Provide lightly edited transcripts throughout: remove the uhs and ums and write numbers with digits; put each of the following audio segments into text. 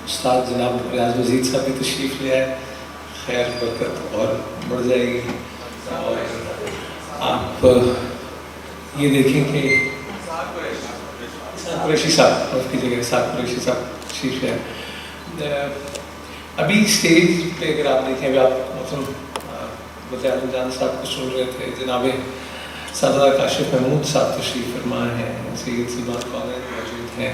استاد جناب ریاض مزید صاحب بھی تشریف لے آئے، خیر برکت اور بڑھ جائے گی. اور آپ یہ دیکھیں کہ قریشی صاحب اس کی جگہ قریشی صاحب تشریف لے آئے. ابھی اسٹیج پہ اگر آپ دیکھیں، ابھی آپ مثلا عالم جان صاحب کو سن رہے تھے، جناب سردار کاشف محمود صاحب تشریف فرما ہیں، سید سلمان کالج موجود ہیں،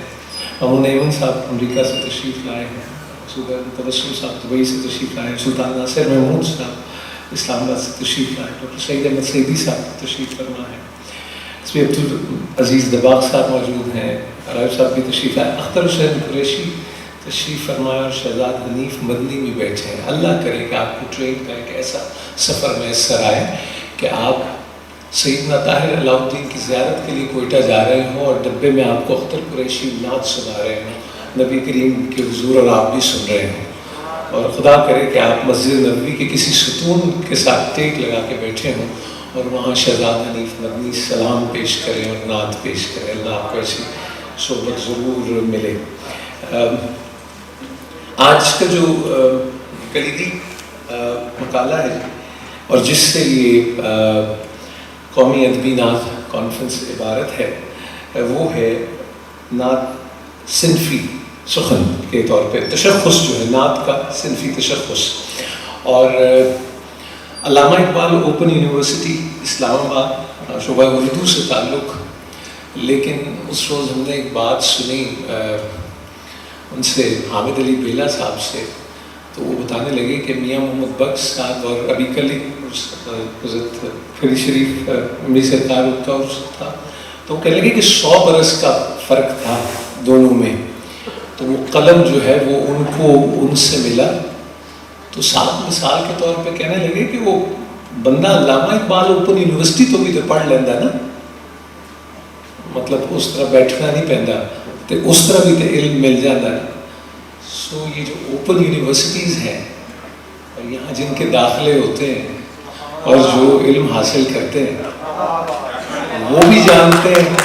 مامون ایمن صاحب امریکہ سے تشریف لائے ہیں، صوبہ تبسم صاحب دبئی سے تشریف لائے ہیں، سلطان ناصر محمود صاحب اسلام آباد سے تشریف لائے ہیں، ڈاکٹر سعید احمد سعیدی صاحب تشریف فرما ہیں، اس میں عبدالعزیز دباغ صاحب موجود ہیں، رائف صاحب بھی تشریف لائے، اختر حسین قریشی تشریف فرمایا، اور شہزاد حنیف مدنی بھی بیٹھے ہیں. اللہ کرے کہ آپ کو ٹرین کا ایک ایسا سفر میسر آئے کہ آپ سیدنا طاہر علاء الدین کی زیارت کے لیے کوئٹہ جا رہے ہوں اور ڈبے میں آپ کو اختر قریشی نعت سنا رہے ہوں، نبی کریم کے حضور، اور آپ بھی سن رہے ہوں. اور خدا کرے کہ آپ مسجد نبوی کے کسی ستون کے ساتھ ٹیک لگا کے بیٹھے ہوں اور وہاں شہزاد حنیف مدنی سلام پیش کریں اور نعت پیش کریں. اللہ آپ کو ایسی صحبت ضرور ملے. آج کا جو کلیدی مقالہ ہے اور جس سے یہ قومی ادبی نعت کانفرنس عبارت ہے، وہ ہے نعت صنفی سخن کے طور پہ، تشخص جو ہے نعت کا صنفی تشخص. اور علامہ اقبال اوپن یونیورسٹی اسلام آباد شعبہ اردو سے تعلق، لیکن اس روز ہم نے ایک بات سنی ان سے، حامد علی بیلا صاحب سے، تو وہ بتانے لگے کہ میاں محمد بخش صاحب اور ابھی کل ہی حضرت فری شریف امی سرکار کا عرس تھا، تو وہ کہنے لگے کہ 100 برس کا فرق تھا دونوں میں. تو وہ قلم جو ہے وہ ان کو ان سے ملا، تو ساتھ مثال کے طور پہ کہنے لگے کہ وہ بندہ علامہ اقبال اوپن یونیورسٹی تو بھی تو پڑھ لینا نا، مطلب اس طرح بیٹھنا نہیں پہنتا، تو اس طرح بھی تو علم مل جاتا ہے. سو یہ جو اوپن یونیورسٹیز ہیں اور یہاں جن کے داخلے ہوتے ہیں اور جو علم حاصل کرتے ہیں وہ بھی جانتے ہیں،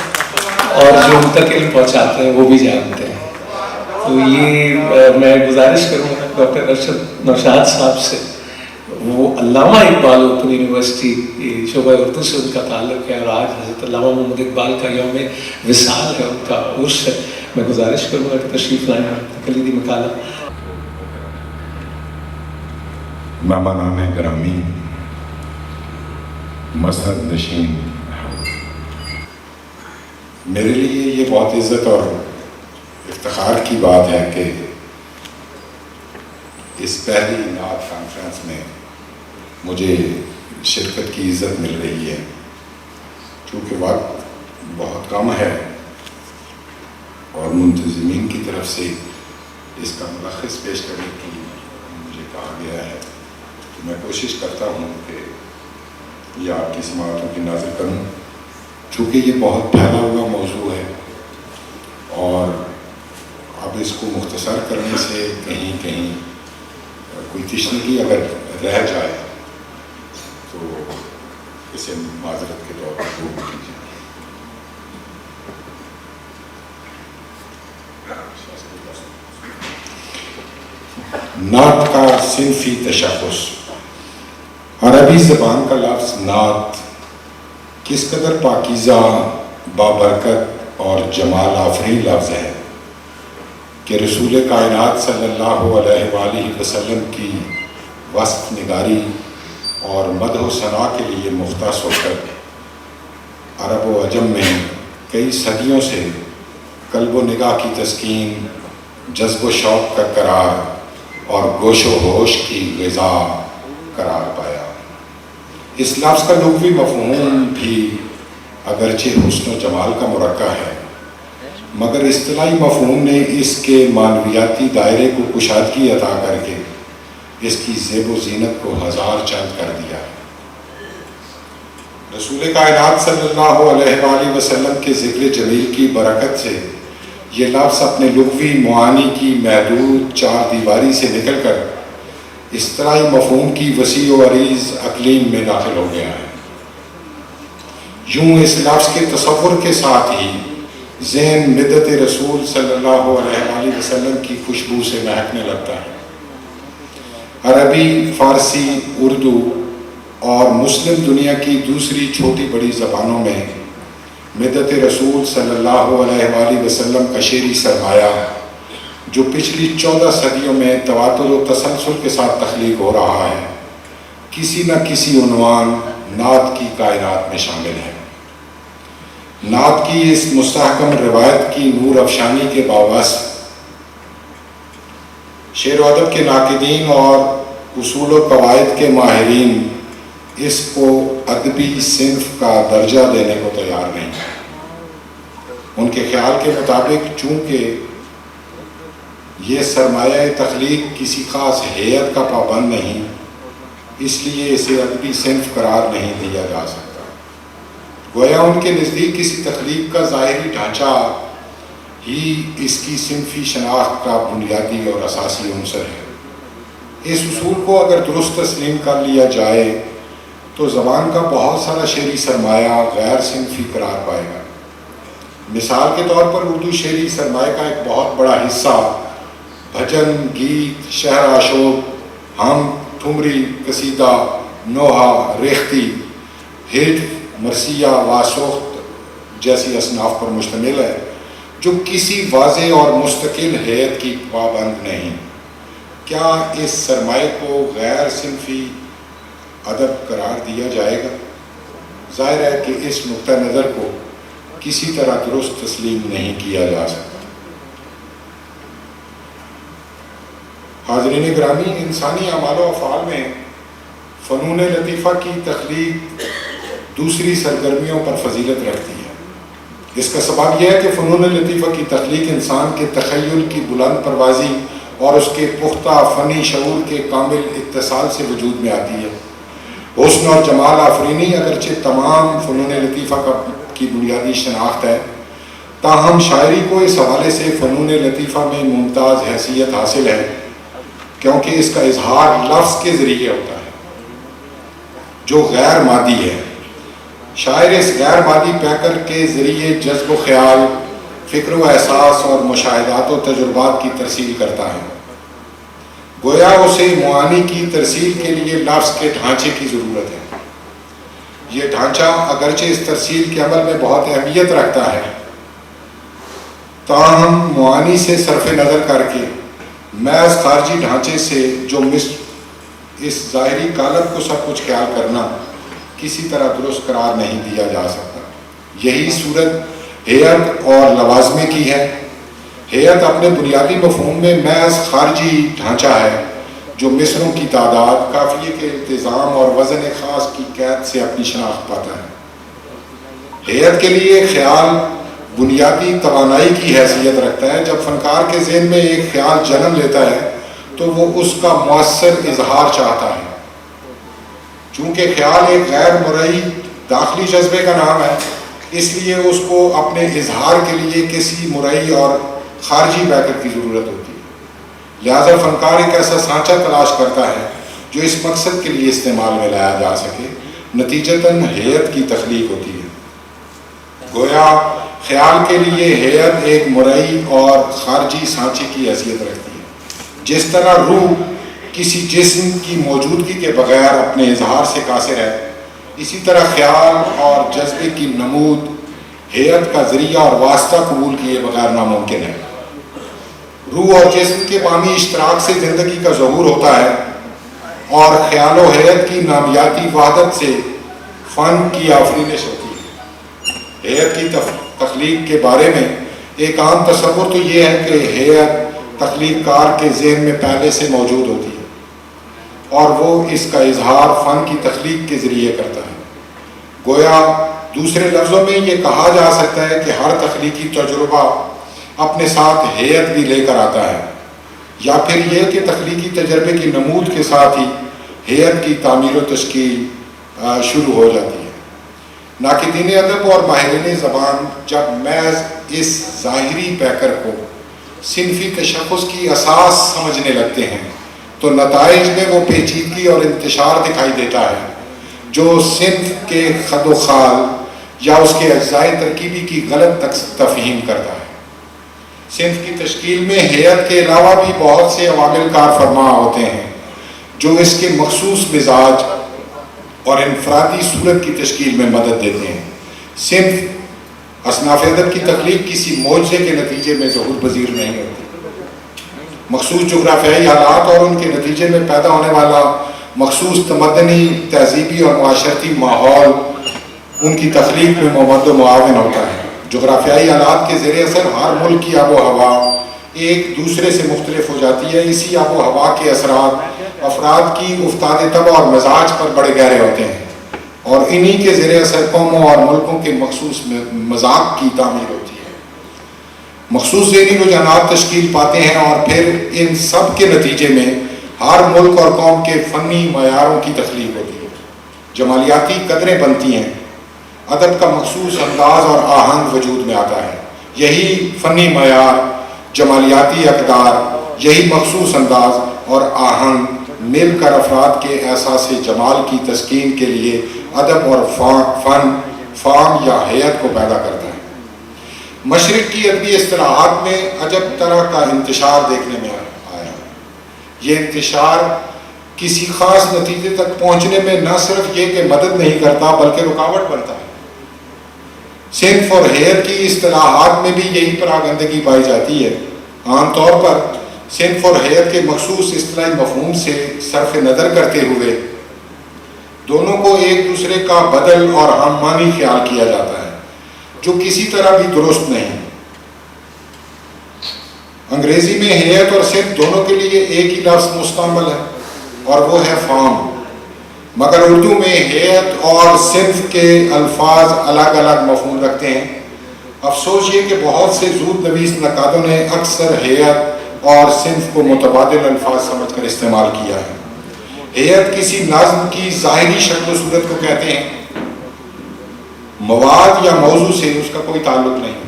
اور جو ان تک علم پہنچاتے ہیں وہ بھی جانتے ہیں. تو یہ میں گزارش کروں گا ڈاکٹر ارشد نوشاد صاحب سے، وہ علامہ اقبال اوپن یونیورسٹی شعبہ اردو سے ان کا تعلق ہے، اور آج حضرت علامہ محمد اقبال کا یوم وصال ہے، ان کا عرس ہے. میں گزارش کروں گا کہ تشریف لائیں کلیدی مقالہ. مہمانان گرامی، مسند نشین، میرے لیے یہ بہت عزت اور افتخار کی بات ہے کہ اس پہلی نعت کانفرنس میں مجھے شرکت کی عزت مل رہی ہے. چونکہ وقت بہت کم ہے اور منتظمین کی طرف سے اس کا ملخص پیش کرنے کی مجھے کہا گیا ہے، تو میں کوشش کرتا ہوں کہ یہ آپ کی سماعتوں کی نظر کروں. چونکہ یہ بہت پھیلا ہوا موضوع ہے اور اب اس کو مختصر کرنے سے کہیں کہیں کوئی تشنگی اگر رہ جائے تو اسے معذرت کے طور پر قبول کیجیے. نعت کا صنفی تشخص. عربی زبان کا لفظ نعت کس قدر پاکیزہ، بابرکت اور جمال آفرین لفظ ہے کہ رسول کائنات صلی اللہ علیہ وآلہ وسلم کی وصف نگاری اور مدح و ثنا کے لیے مختص ہو کر عرب و عجم میں کئی صدیوں سے قلب و نگاہ کی تسکین، جذب و شوق کا قرار اور گوش و ہوش کی غذا قرار پایا. اس لفظ کا لغوی مفہوم بھی اگرچہ حسن و جمال کا مرکب ہے، مگر اصطلاحی مفہوم نے اس کے معنویاتی دائرے کو کشادگی عطا کر کے اس کی زیب و زینت کو ہزار چند کر دیا. رسول کائنات صلی اللہ علیہ وآلہ وسلم کے ذکر جمیل کی برکت سے یہ لفظ اپنے لغوی معانی کی محدود چار دیواری سے نکل کر اصطلاحی مفہوم کی وسیع و عریض اقلیم میں داخل ہو گیا ہے. یوں اس لفظ کے تصور کے ساتھ ہی ذہن مدت رسول صلی اللہ علیہ وآلہ وسلم کی خوشبو سے مہکنے لگتا ہے۔ عربی، فارسی، اردو اور مسلم دنیا کی دوسری چھوٹی بڑی زبانوں میں مدت رسول صلی اللہ علیہ وآلہ وسلم کا شعری سرمایہ جو پچھلی 14 صدیوں میں تواتر و تسلسل کے ساتھ تخلیق ہو رہا ہے، کسی نہ کسی عنوان نعت کی کائنات میں شامل ہے۔ نعت کی اس مستحکم روایت کی نور افشانی کے باوجود شعر و ادب کے ناقدین اور اصول و قواعد کے ماہرین اس کو ادبی صنف کا درجہ دینے کو تیار نہیں۔ ان کے خیال کے مطابق چونکہ یہ سرمایہ تخلیق کسی خاص ہیئت کا پابند نہیں، اس لیے اسے ادبی صنف قرار نہیں دیا جا سکتا۔ گویا ان کے نزدیک کسی تخلیق کا ظاہری ڈھانچہ ہی اس کی صنفی شناخت کا بنیادی اور اساسی عنصر ہے۔ اس اصول کو اگر درست تسلیم کر لیا جائے تو زبان کا بہت سارا شعری سرمایہ غیر صنفی قرار پائے گا۔ مثال کے طور پر اردو شعری سرمایہ کا ایک بہت بڑا حصہ بھجن، گیت، شعر آشوب، ہم، ٹھمری، قصیدہ، نوحہ، ریختی، ہجو، مرثیہ، واسوخت جیسی اصناف پر مشتمل ہے، جو کسی واضح اور مستقل ہیئت کی پابند نہیں۔ کیا اس سرمایہ کو غیر صنفی ادب قرار دیا جائے گا؟ ظاہر ہے کہ اس نقطہ نظر کو کسی طرح درست تسلیم نہیں کیا جا سکتا۔ حاضرین گرامی، انسانی اعمال و افعال میں فنون لطیفہ کی تخلیق دوسری سرگرمیوں پر فضیلت رکھتی ہے۔ اس کا سبب یہ ہے کہ فنون لطیفہ کی تخلیق انسان کے تخیل کی بلند پروازی اور اس کے پختہ فنی شعور کے کامل اتصال سے وجود میں آتی ہے۔ حسن اور جمال آفرینی اگرچہ تمام فنون لطیفہ کی بنیادی شناخت ہے، تاہم شاعری کو اس حوالے سے فنون لطیفہ میں ممتاز حیثیت حاصل ہے کیونکہ اس کا اظہار لفظ کے ذریعے ہوتا ہے جو غیر مادی ہے۔ شاعر اس غیر مادی پیکر کے ذریعے جذب و خیال، فکر و احساس اور مشاہدات و تجربات کی ترسیل کرتا ہے۔ گویا اسے معانی کی ترسیل کے لیے لفظ کے ڈھانچے کی ضرورت ہے۔ یہ ڈھانچہ اگرچہ اس ترسیل کے عمل میں بہت اہمیت رکھتا ہے، تاہم معانی سے صرف نظر کر کے محض خارجی ڈھانچے سے جو اس ظاہری قالب کو سب کچھ خیال کرنا کسی طرح درست قرار نہیں دیا جا سکتا۔ یہی صورت ہیئت اور لوازمے کی ہے۔ ہیئت اپنے بنیادی مفہوم میں محض خارجی ڈھانچہ ہے جو مصروں کی تعداد، قافیے کے التزام اور وزن خاص کی قید سے اپنی شناخت پاتا ہے۔ ہیئت کے لیے خیال بنیادی توانائی کی حیثیت رکھتا ہے۔ جب فنکار کے ذہن میں ایک خیال جنم لیتا ہے تو وہ اس کا مؤثر اظہار چاہتا ہے۔ چونکہ خیال ایک غیر مرئی داخلی جذبے کا نام ہے، اس لیے اس کو اپنے اظہار کے لیے کسی مرئی اور خارجی بیکر کی ضرورت ہوتی ہے۔ لہذا فنکار ایک ایسا سانچہ تلاش کرتا ہے جو اس مقصد کے لیے استعمال میں لایا جا سکے، نتیجتاً ہیئت کی تخلیق ہوتی ہے۔ گویا خیال کے لیے ہیئت ایک مرئی اور خارجی سانچے کی حیثیت رکھتی ہے۔ جس طرح روح کسی جسم کی موجودگی کے بغیر اپنے اظہار سے قاصر ہے، اسی طرح خیال اور جذبے کی نمود ہیئت کا ذریعہ اور واسطہ قبول کیے بغیر ناممکن ہے۔ روح اور جسم کے باہمی اشتراک سے زندگی کا ظہور ہوتا ہے اور خیال و ہیئت کی نامیاتی وحدت سے فن کی آفرینش ہوتی ہے۔ ہیئت کی تخلیق کے بارے میں ایک عام تصور تو یہ ہے کہ ہیئت تخلیق کار کے ذہن میں پہلے سے موجود ہوتی ہے اور وہ اس کا اظہار فن کی تخلیق کے ذریعے کرتا ہے۔ گویا دوسرے لفظوں میں یہ کہا جا سکتا ہے کہ ہر تخلیقی تجربہ اپنے ساتھ ہیئت بھی لے کر آتا ہے، یا پھر یہ کہ تخلیقی تجربے کی نمود کے ساتھ ہی ہیئت کی تعمیر و تشکیل شروع ہو جاتی ہے۔ ناقدین ادب اور ماہرین زبان جب محض اس ظاہری پیکر کو صنفی تشخص کی اساس سمجھنے لگتے ہیں تو نتائج میں وہ پیچیدگی اور انتشار دکھائی دیتا ہے جو صنف کے خد و خال یا اس کے اجزائے ترکیبی کی غلط تفہیم کرتا ہے۔ صنف کی تشکیل میں ہیئت کے علاوہ بھی بہت سے عوامل کار فرما ہوتے ہیں جو اس کے مخصوص مزاج اور انفرادی صورت کی تشکیل میں مدد دیتے ہیں۔ صنف اصناف ادب کی تخلیق کسی معجزے کے نتیجے میں ظہور پذیر نہیں ہوتی۔ مخصوص جغرافیائی حالات اور ان کے نتیجے میں پیدا ہونے والا مخصوص تمدنی، تہذیبی اور معاشرتی ماحول ان کی تخلیق میں ممد و معاون ہوتا ہے۔ جغرافیائی حالات کے زیر اثر ہر ملک کی آب و ہوا ایک دوسرے سے مختلف ہو جاتی ہے۔ اسی آب و ہوا کے اثرات افراد کی افتاد طبع اور مزاج پر بڑے گہرے ہوتے ہیں، اور انہی کے زیر اثر قوموں اور ملکوں کے مخصوص مذاق کی تعمیر ہوتی ہے۔ مخصوص ذہنی رجحانات تشکیل پاتے ہیں اور پھر ان سب کے نتیجے میں ہر ملک اور قوم کے فنی معیاروں کی تخلیق ہوتی ہے، جمالیاتی قدریں بنتی ہیں، ادب کا مخصوص انداز اور آہنگ وجود میں آتا ہے۔ یہی فنی معیار، جمالیاتی اقدار، یہی مخصوص انداز اور آہنگ مل کر افراد کے احساس جمال کی تسکین کے لیے ادب اور فن، فارم یا ہیئت کو پیدا کرتا ہے۔ مشرق کی ادبی اصطلاحات میں عجب طرح کا انتشار دیکھنے میں آیا۔ یہ انتشار کسی خاص نتیجے تک پہنچنے میں نہ صرف یہ کہ مدد نہیں کرتا بلکہ رکاوٹ بنتا ہے۔ صنف اور ہیئت کی اصطلاحات میں بھی یہی پراگندگی پائی جاتی ہے۔ عام طور پر صنف اور ہیئت کے مخصوص اصطلاحی مفہوم سے صرف نظر کرتے ہوئے دونوں کو ایک دوسرے کا بدل اور ہم معنی خیال کیا جاتا ہے، جو کسی طرح بھی درست نہیں۔ انگریزی میں ہیئت اور صنف دونوں کے لیے ایک ہی لفظ مستعمل ہے اور وہ ہے فارم، مگر اردو میں ہیئت اور صنف کے الفاظ الگ الگ مفہوم رکھتے ہیں۔ افسوس یہ کہ بہت سے زود نویس نقادوں نے اکثر ہیئت اور صنف کو متبادل الفاظ سمجھ کر استعمال کیا ہے۔ ہیئت کسی نظم کی ظاہری شکل و صورت کو کہتے ہیں، مواد یا موضوع سے اس کا کوئی تعلق نہیں۔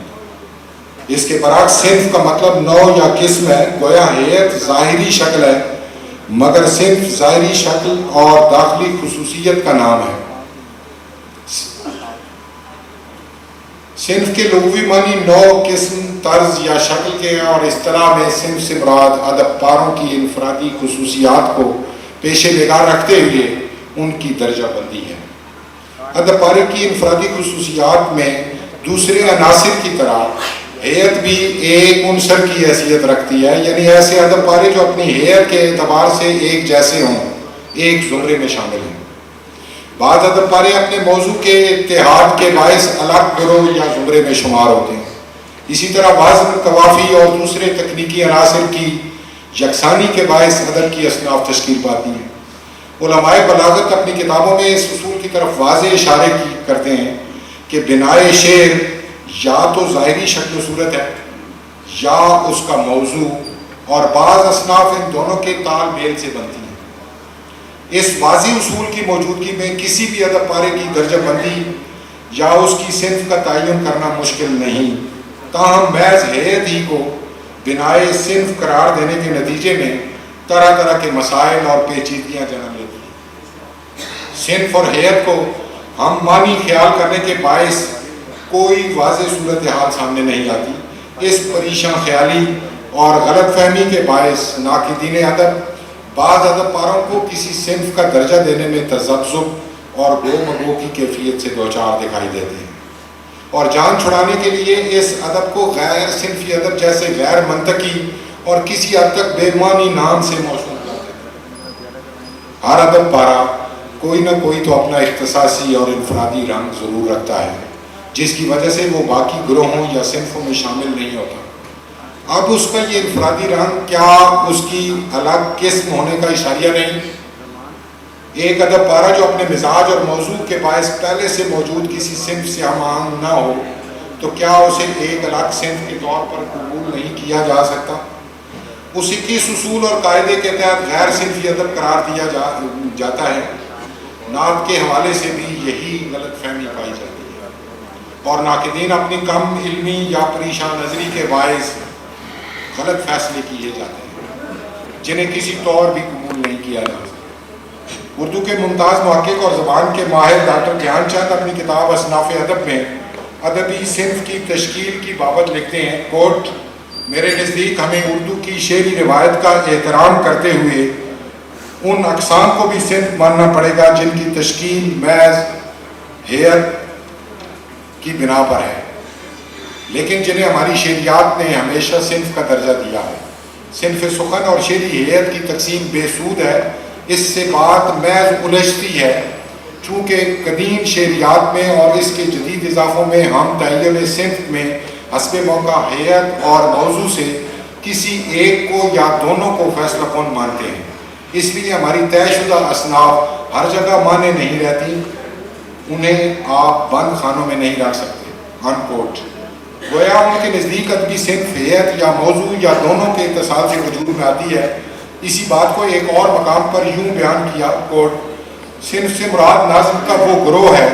اس کے برعکس صنف کا مطلب نوع یا قسم ہے، گویا ہیئت ظاہری شکل ہے مگر صنف ظاہری شکل اور داخلی خصوصیت کا نام ہے۔ صنف کے لغوی معنی نوع، قسم، طرز یا شکل کے ہیں، اور اصطلاح میں صنف سے مراد ادب پاروں کی انفرادی خصوصیات کو پیش نگاہ رکھتے ہوئے ان کی درجہ بندی ہے۔ ادب پارے کی انفرادی خصوصیات میں دوسرے عناصر کی طرح ہیئت بھی ایک عنصر کی حیثیت رکھتی ہے، یعنی ایسے ادب پارے جو اپنی ہیئت کے اعتبار سے ایک جیسے ہوں، ایک زمرے میں شامل ہیں۔ بعض ادب پارے اپنے موضوع کے اتحاد کے باعث الگ گروہ یا زمرے میں شمار ہوتے ہیں۔ اسی طرح وزن، قوافی اور دوسرے تکنیکی عناصر کی یکسانی کے باعث ادب کی اصناف تشکیل پاتی ہیں۔ علماء بلاغت اپنی کتابوں میں اس اصول کی طرف واضح اشارے کرتے ہیں کہ بنائے شعر یا تو ظاہری شکل و صورت ہے یا اس کا موضوع، اور بعض اصناف ان دونوں کے تال میل سے بنتی ہیں۔ اس واضح اصول کی موجودگی میں کسی بھی ادب پارے کی درجہ بندی یا اس کی صنف کا تعین کرنا مشکل نہیں، تاہم محض ہیئت ہی کو بنائے صنف قرار دینے کے نتیجے میں طرح طرح کے مسائل اور پیچیدگیاں جنم لیتی ہیں۔ صنف اور ہیئت کو ہم معنی خیال کرنے کے باعث کوئی واضح صورتحال سامنے نہیں آتی۔ اس پریشان خیالی اور غلط فہمی کے باعث ناقدین ادب بعض ادب پاروں کو کسی صنف کا درجہ دینے میں تذبذب اور گو مگو کی کیفیت سے دوچار دکھائی دیتے ہیں، اور جان چھڑانے کے لیے اس ادب کو غیر صنفی ادب جیسے غیر منطقی اور کسی حد تک بے معنی نام سے موسوم کرتے ہیں۔ ہر ادب پارا کوئی نہ کوئی تو اپنا اختصاصی اور انفرادی رنگ ضرور رکھتا ہے، جس کی وجہ سے وہ باقی گروہوں یا صنفوں میں شامل نہیں ہوتا۔ اب اس کا یہ انفرادی رنگ کیا اس کی الگ قسم ہونے کا اشاریہ نہیں؟ ایک ادب پارا جو اپنے مزاج اور موضوع کے باعث پہلے سے موجود کسی صنف سے ہم آہنگ نہ ہو تو کیا اسے ایک الگ صنف کے طور پر قبول نہیں کیا جا سکتا؟ اسی کس اصول اور قاعدے کے تحت غیر صنفی ادب قرار دیا جاتا ہے؟ نعت کے حوالے سے بھی یہی غلط فہمی پائی جاتی ہے، اور ناقدین اپنی کم علمی یا پریشان نظری کے باعث غلط فیصلے کیے جاتے ہیں جنہیں کسی طور بھی قبول نہیں کیا جا سکتا۔ اردو کے ممتاز محقق اور زبان کے ماہر ڈاکٹر گیان چند اپنی کتاب اصناف ادب میں ادبی صنف کی تشکیل کی بابت لکھتے ہیں، کوٹ: میرے نزدیک ہمیں اردو کی شعری روایت کا احترام کرتے ہوئے ان اقسام کو بھی صنف ماننا پڑے گا جن کی تشکیل محض ہیئت کی بنا پر ہے، لیکن جنہیں ہماری شعریات نے ہمیشہ صنف کا درجہ دیا ہے۔ صنف سخن اور شعری ہیئت کی تقسیم بے سود ہے، اس سے بات محض الجھتی ہے، چونکہ قدیم شعریات میں اور اس کے جدید اضافوں میں ہم تعین صنف میں حسب موقع ہیئت اور موضوع سے کسی ایک کو یا دونوں کو فیصلہ کن مانتے ہیں، اس لیے ہماری طے شدہ اصناف ہر جگہ مانے نہیں رہتی، انہیں آپ بند خانوں میں نہیں رکھ سکتے۔ انکوٹ۔ گویا ان کے نزدیک ادبی صنف ہیئت یا موضوع یا دونوں کے اتصال سے وجود میں آتی ہے۔ اسی بات کو ایک اور مقام پر یوں بیان کیا، کوٹ: صنف سے مراد نظم کا وہ گروہ ہے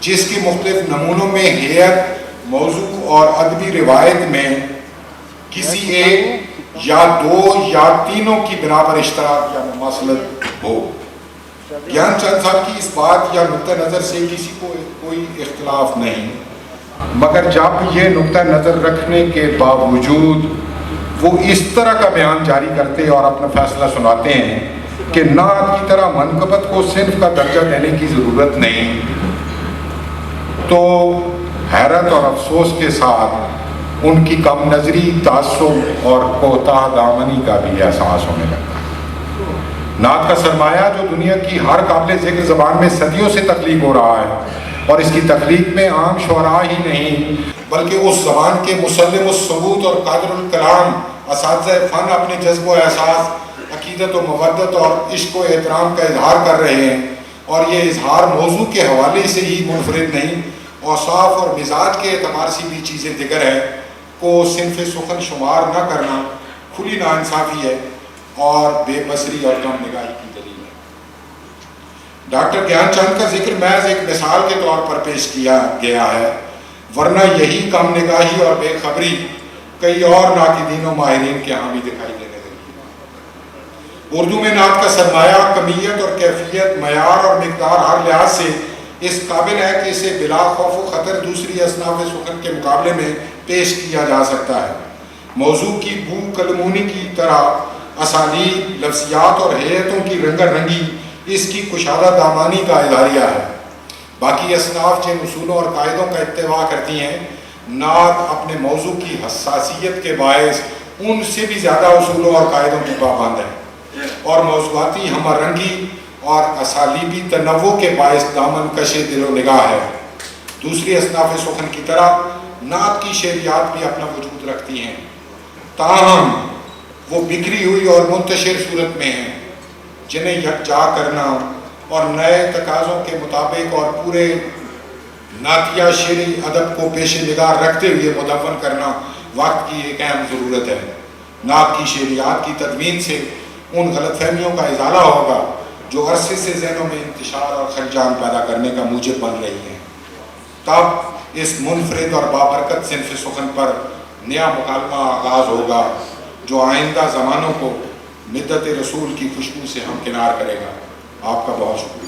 جس کے مختلف نمونوں میں ہیئت، موضوع اور ادبی روایت میں کسی ایک یا دو یا تینوں کی بنا پر اشتراک یا مماثلت ہو۔ گیان چند صاحب کی اس بات یا نقطہ نظر سے کسی کو کوئی اختلاف نہیں، مگر جب یہ نقطہ نظر رکھنے کے باوجود وہ اس طرح کا بیان جاری کرتے اور اپنا فیصلہ سناتے ہیں کہ نعت کی طرح منقبت کو صنف کا درجہ دینے کی ضرورت نہیں، تو حیرت اور افسوس کے ساتھ ان کی کم نظری، تعصب اور کوتاہ دامنی کا بھی احساس ہونے لگتا ہے۔ نعت کا سرمایہ جو دنیا کی ہر قابل ذکر زبان میں صدیوں سے تخلیق ہو رہا ہے، اور اس کی تخلیق میں عام شعراء ہی نہیں بلکہ اس زبان کے مسلم الثبوت اور قادر الکلام اساتذہ فن اپنے جذب و احساس، عقیدت و مودت اور عشق و احترام کا اظہار کر رہے ہیں، اور یہ اظہار موضوع کے حوالے سے ہی منفرد نہیں، اوصاف اور مزاج کے اعتبار سے بھی چیزیں دیگر ہیں، کو صنف سخن شمار نہ کرنا کھلی ناانصافی ہے اور بے بصری اور کم نگاہی کی دلیل ہے۔ ڈاکٹر گیان چند کا ذکر محض ایک مثال کے طور پر پیش کیا گیا ہے، ورنہ یہی کم نگاہی اور بے خبری کئی اور ناقدین و ماہرین کے ہاں بھی دکھائی دینے لگی ہے۔ اردو میں نعت کا سرمایہ کمیت اور کیفیت، معیار اور مقدار ہر لحاظ سے اس قابل ہے کہ اسے بلا خوف و خطر دوسری اصناف سخن کے مقابلے میں پیش کیا جا سکتا ہے۔ موضوع کی بو کلمونی کی طرح اسالیب، لفظیات اور ہیئتوں کی رنگا رنگی اس کی کشادہ دامانی کا اظہاریہ ہے۔ باقی اصناف جن اصولوں اور قاعدوں کا اتباع کرتی ہیں، نعت اپنے موضوع کی حساسیت کے باعث ان سے بھی زیادہ اصولوں اور قاعدوں کی پابند ہے، اور موضوعاتی ہم رنگی اور اسالیبی تنوع کے باعث دامن کشے دل و نگاہ ہے۔ دوسری اصناف سخن کی طرح نعت کی شعریات بھی اپنا وجود رکھتی ہیں، تاہم وہ بکھری ہوئی اور منتشر صورت میں ہیں، جنہیں یکجا کرنا اور نئے تقاضوں کے مطابق اور پورے نعتیہ شعری ادب کو پیش نگاہ رکھتے ہوئے مدون کرنا وقت کی ایک اہم ضرورت ہے۔ نعت کی شعریات کی تدوین سے ان غلط فہمیوں کا ازالہ ہوگا جو عرصے سے ذہنوں میں انتشار اور خلجان پیدا کرنے کا موجب بن رہی ہیں۔ تب اس منفرد اور بابرکت صنف سخن پر نیا مکالمہ آغاز ہوگا جو آئندہ زمانوں کو مدت رسول کی خوشبو سے ہمکنار کرے گا۔ آپ کا بہت شکریہ۔